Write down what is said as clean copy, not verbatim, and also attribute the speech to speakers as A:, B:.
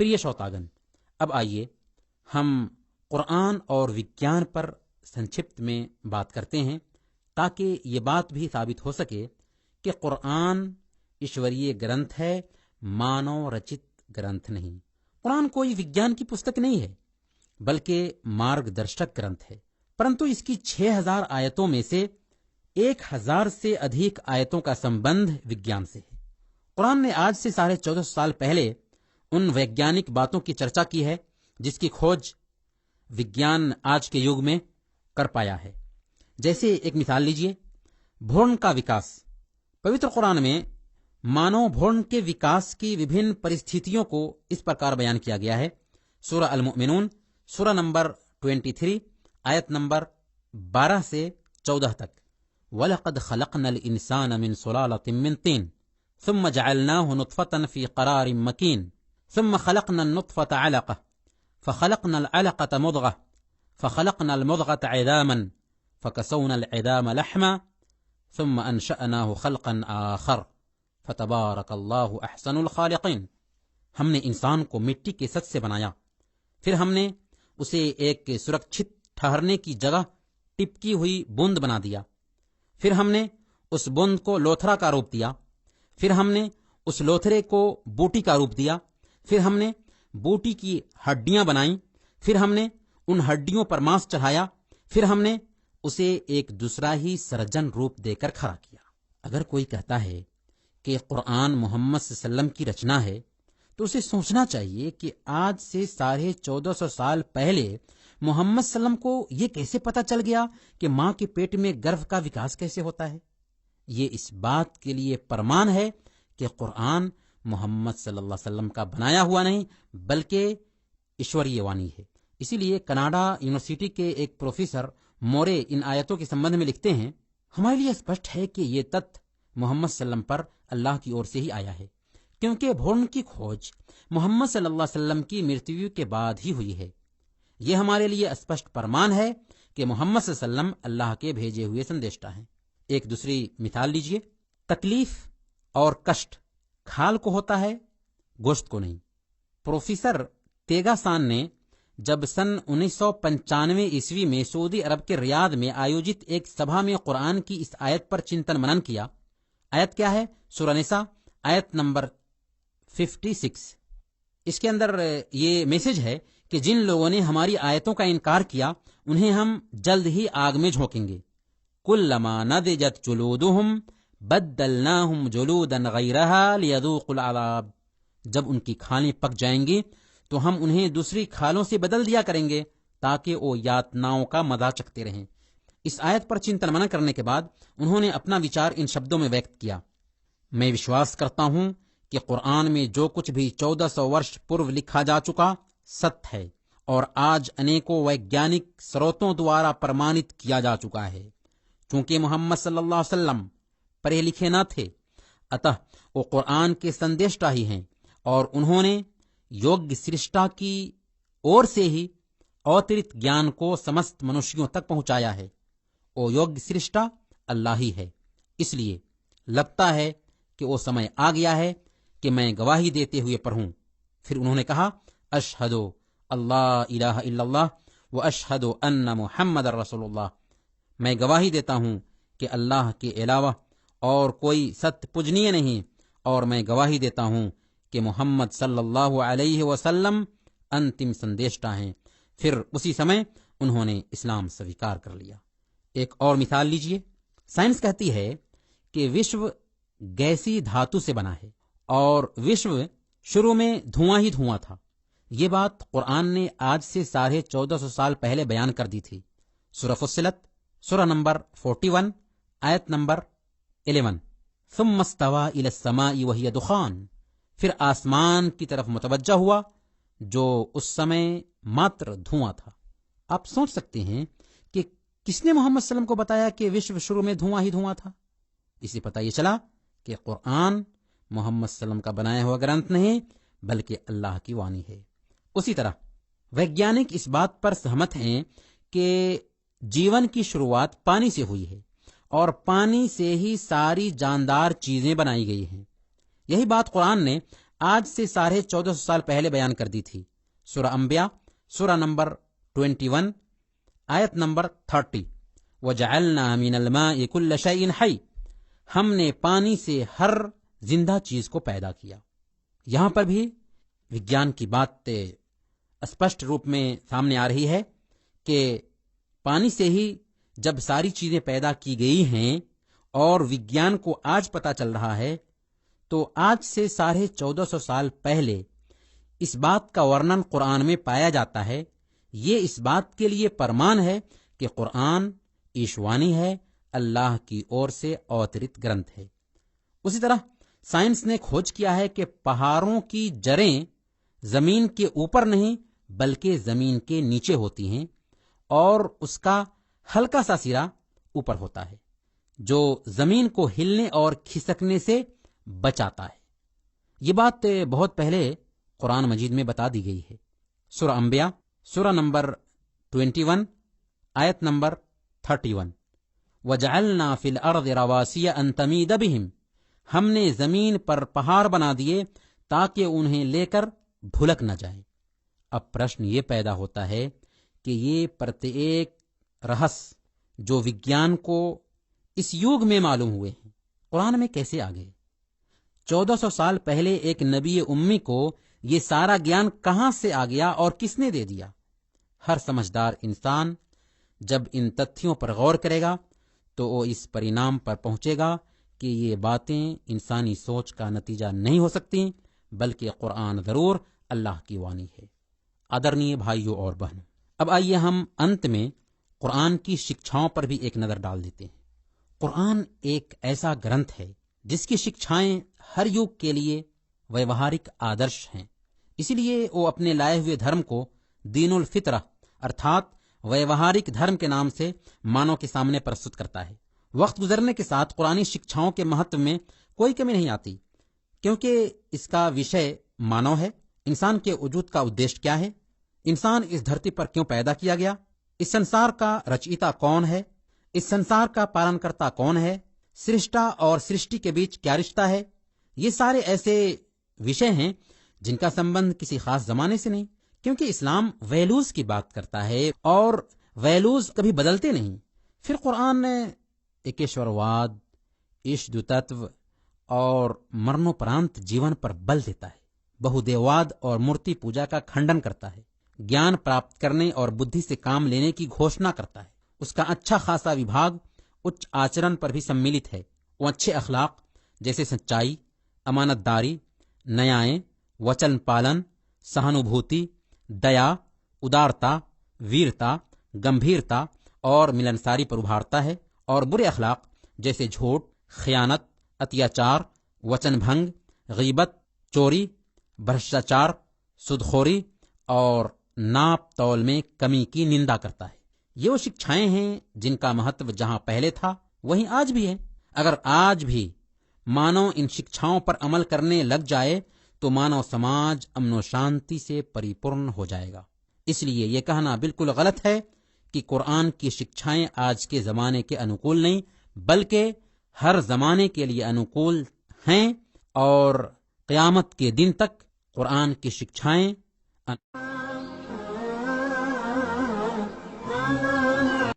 A: प्रिय श्रोतागण, अब आइए हम कुरान और विज्ञान पर संक्षिप्त में बात करते हैं, ताकि ये बात भी साबित हो सके कि कुरान ईश्वरीय ग्रंथ है, मानव रचित ग्रंथ नहीं। कुरान कोई विज्ञान की पुस्तक नहीं है, बल्कि मार्गदर्शक ग्रंथ है। परंतु इसकी 6000 आयतों में से 1000 से अधिक आयतों का संबंध विज्ञान से है। कुरान ने आज से 1450 साल पहले उन वैज्ञानिक बातों की चर्चा की है जिसकी खोज विज्ञान आज के युग में कर पाया है। जैसे एक मिसाल लीजिए, भ्रूण का विकास। पवित्र कुरान में मानव भ्रूण के विकास की विभिन्न परिस्थितियों को इस प्रकार बयान किया गया है। सूरह अल-मुमिनून सूरह नंबर 23 आयत नंबर 12 से 14 तक। वलक़द खलक़नल इंसान मिन सुलालतिन मिन तीन सुम्मा जअलनाहु नुत्फ़तन फ़ी क़रारिन मकीन सुम्मा खलक़नन नुत्फ़त अलक़ह फ़खलक़नल अलक़त मुद्ग़ह फ़खलक़नल मुद्ग़त इज़ामन फ़कसौनल इज़ाम लहमा सुम्मा अंशअनाहु ख़ल्क़न आख़र फ़तबारकल्लाहु अहसनुल ख़ालिक़ीन। हमने इंसान को मिट्टी के सत से बनाया, फिर हमने उसे एक सुरक्षित ठहरने की जगह टिपकी हुई बूंद बना दिया। फिर हमने उस बूंद को लोथरा का रूप दिया। फिर हमने उस लोथरे को बूटी का रूप दिया। फिर हमने बूटी की हड्डियां बनाई। फिर हमने उन हड्डियों पर मांस चढ़ाया। फिर हमने उसे एक दूसरा ही सर्जन रूप देकर खड़ा किया। अगर कोई कहता है कि कुरान मोहम्मद सल्लल्लाहु अलैहि वसल्लम की रचना है, तो उसे सोचना चाहिए कि आज से 1450 साल पहले मोहम्मद सल्लम को यह कैसे पता चल गया कि मां के पेट में गर्भ का विकास कैसे होता है। ये इस बात के लिए प्रमाण है कि कुरान मोहम्मद सल्लल्लाहु अलैहि वसल्लम का बनाया हुआ नहीं, बल्कि ईश्वरीय वाणी है। इसीलिए कनाडा यूनिवर्सिटी के एक प्रोफेसर मोरे इन आयतों के संबंध में लिखते हैं, हमारे लिए स्पष्ट है कि ये तथ्य मोहम्मद सल्लम पर अल्लाह की ओर से ही आया है, क्योंकि भ्रूण की खोज मोहम्मद सल्लल्लाहु अलैहि वसल्लम की मृत्यु के बाद ही हुई है। यह हमारे लिए स्पष्ट प्रमाण है कि मोहम्मद सल्लल्लाहु अलैहि वसल्लम अल्लाह के भेजे हुए संदेष्टा हैं। एक दूसरी मिसाल लीजिए, तकलीफ और कष्ट खाल को होता है, गोश्त को नहीं। प्रोफेसर तेगासान ने जब सन 1995 ईस्वी में सऊदी अरब के रियाद में आयोजित एक सभा में कुरान की इस आयत पर चिंतन मनन किया। आयत क्या है? सूरह निसा आयत नंबर 56। इसके अंदर ये मैसेज है कि जिन लोगों ने हमारी आयतों का इनकार किया, उन्हें हम जल्द ही आग में झोंकेंगे। कुल्लमा नदिजत जुलूदुहुम बद्दलनाहुम जुलूदन गैरहा लियदूकुल अज़ाब। जब उनकी खालें पक जाएंगी तो हम उन्हें दूसरी खालों से बदल दिया करेंगे ताकि वो यातनाओं का मजा चखते रहें। इस आयत पर चिंतन मनन करने के बाद उन्होंने अपना विचार इन शब्दों में व्यक्त किया, मैं विश्वास करता हूं कि कुरान में जो कुछ भी 1400 वर्ष पूर्व लिखा जा चुका सत्य है और आज अनेकों वैज्ञानिक स्रोतों द्वारा प्रमाणित किया जा चुका है। चूंकि मोहम्मद सल्लल्लाहु अलैहि वसल्लम पढ़े लिखे न थे, अतः वो कुरान के संदेष्टा ही हैं और उन्होंने योग्य सृष्टा की ओर से ही अवतरित ज्ञान को समस्त मनुष्यों तक पहुंचाया है। वो योग्य सृष्टा अल्लाह ही है। इसलिए लगता है कि वो समय आ गया है कि मैं गवाही देते हुए पढ़ूं। फिर उन्होंने कहा, अशहदु अल्लाह इलाहा इल्लल्लाह व अशहदु अन्ना मुहम्मदर रसूलुल्लाह। मैं गवाही देता हूं कि अल्लाह के अलावा और कोई सत्य पूजनीय नहीं, और मैं गवाही देता हूं कि मोहम्मद सल्लल्लाहु अलैहि वसल्लम अंतिम संदेष्टा हैं। फिर उसी समय उन्होंने इस्लाम स्वीकार कर लिया। एक और मिसाल लीजिए, साइंस कहती है कि विश्व गैसी धातु से बना है और विश्व शुरू में धुआं ही धुआं था। ये बात कुरान ने आज से 1450 साल पहले बयान कर दी थी। सूरह फुस्सिलत सूरह नंबर 41 आयत नंबर 11। सुम्मा इस्तवा इला समाई वहिय दुखान। फिर आसमान की तरफ मुतवज्जा हुआ जो उस समय मात्र धुआं था। आप सोच सकते हैं कि किसने मोहम्मद सल्लम को बताया कि विश्व शुरू में धुआं ही धुआं था। इसे पता ये चला कि कुरान मोहम्मद सल्लम का बनाया हुआ ग्रंथ नहीं, बल्कि अल्लाह की वाणी है। उसी तरह वैज्ञानिक इस बात पर सहमत हैं कि जीवन की शुरुआत पानी से हुई है और पानी से ही सारी जानदार चीजें बनाई गई हैं। यही बात कुरान ने آج سے 1450 سال پہلے بیان کر دی تھی۔ سورہ انبیاء سورہ نمبر 21 آیت نمبر 30، وَجَعَلْنَا مِنَ الْمَاءِ كُلَّ شَيْءٍ حَيٍّ، ہم نے پانی سے ہر زندہ چیز کو پیدا کیا۔ یہاں پر بھی وگیان کی بات اسپشٹ روپ میں سامنے آ رہی ہے کہ پانی سے ہی جب ساری چیزیں پیدا کی گئی ہیں اور وگیان کو آج پتا چل رہا ہے، تو آج سے 1450 سال پہلے اس بات کا ورنن قرآن میں پایا جاتا ہے۔ یہ اس بات کے لیے پرمان ہے کہ قرآن ایشوانی ہے، اللہ کی اور سے اوترت گرنتھ ہے۔ اسی طرح سائنس نے کھوج کیا ہے کہ پہاڑوں کی جڑیں زمین کے اوپر نہیں بلکہ زمین کے نیچے ہوتی ہیں، اور اس کا ہلکا سا سرا اوپر ہوتا ہے جو زمین کو ہلنے اور کھسکنے سے بچاتا ہے۔ یہ بات بہت پہلے قرآن مجید میں بتا دی گئی ہے۔ سورہ انبیاء سورہ نمبر 21 آیت نمبر 31، وَجَعَلْنَا فِي الْأَرْضِ رَوَاسِيَ أَن تَمِيدَ بِهِمْ، ہم نے زمین پر پہاڑ بنا دیے تاکہ انہیں لے کر بھلک نہ جائیں۔ اب پرشن یہ پیدا ہوتا ہے کہ یہ پرتیک رہس جو وگیان کو اس یوگ میں معلوم ہوئے ہیں، قرآن میں کیسے آ گئے؟ 1400 سال پہلے ایک نبی امی کو یہ سارا گیان کہاں سے آ گیا اور کس نے دے دیا؟ ہر سمجھدار انسان جب ان تتھیوں پر غور کرے گا تو وہ اس پرینام پر پہنچے گا کہ یہ باتیں انسانی سوچ کا نتیجہ نہیں ہو سکتی، بلکہ قرآن ضرور اللہ کی وانی ہے۔ آدرنیے بھائیوں اور بہنوں، اب آئیے ہم انت میں قرآن کی شکچھاؤں پر بھی ایک نظر ڈال دیتے ہیں۔ قرآن ایک ایسا گرنتھ ہے جس کی شکچھائیں ہر یوگ کے لیے ویوہارک آدرش ہیں، اسی لیے وہ اپنے لائے ہوئے دھرم کو دین الفطرہ ارتھات ویوہارک دھرم کے نام سے مانو کے سامنے پرستت کرتا ہے۔ وقت گزرنے کے ساتھ قرآنی شکچھاؤں کے مہتو میں کوئی کمی نہیں آتی، کیونکہ اس کا وشے مانو ہے۔ انسان کے وجود کا ادیش کیا ہے؟ انسان اس دھرتی پر کیوں پیدا کیا گیا؟ اس سنسار کا رچیتا کون ہے؟ اس سنسار کا پالن کرتا کون ہے؟ سرشٹا اور سرشٹی کے بیچ کیا رشتہ ہے؟ یہ سارے ایسے وشے ہیں جن کا سمبند کسی خاص زمانے سے نہیں، کیونکہ اسلام ویلوز کی بات کرتا ہے اور ویلوز کبھی بدلتے نہیں۔ پھر قرآن نے ایکیشور واد، ایشدو تتو اور مرنوپرانت جیون پر بل دیتا ہے، بہودیوواد اور مورتی پوجا کا کھنڈن کرتا ہے، گیان پراپت کرنے اور بدھی سے کام لینے کی گھوشنا کرتا ہے۔ اس کا اچھا خاصا وبھاگ اچ آچرن پر بھی سملت ہے۔ وہ اچھے اخلاق جیسے سچائی، امانت داری، نیائیں، وچن پالن، سہانوبھوتی، دیا، ادارتا، ویرتا، گمبھیرتا اور ملنساری پر ابھارتا ہے، اور برے اخلاق جیسے جھوٹ، خیانت، اتیاچار، وچن بھنگ، غیبت، چوری، بھرشٹاچار، سودخوری اور ناپ تول میں کمی کی نندا کرتا ہے۔ یہ وہ شکچھائیں ہیں جن کا مہتو جہاں پہلے تھا وہیں آج بھی ہے۔ اگر آج بھی مانو ان شکچھاؤں پر عمل کرنے لگ جائے تو مانو سماج امن و شانتی سے پریپورن ہو جائے گا۔ اس لیے یہ کہنا بالکل غلط ہے کہ قرآن کی شکچھائیں آج کے زمانے کے انوکول نہیں، بلکہ ہر زمانے کے لیے انوکول ہیں، اور قیامت کے دن تک قرآن کی شکچھائیں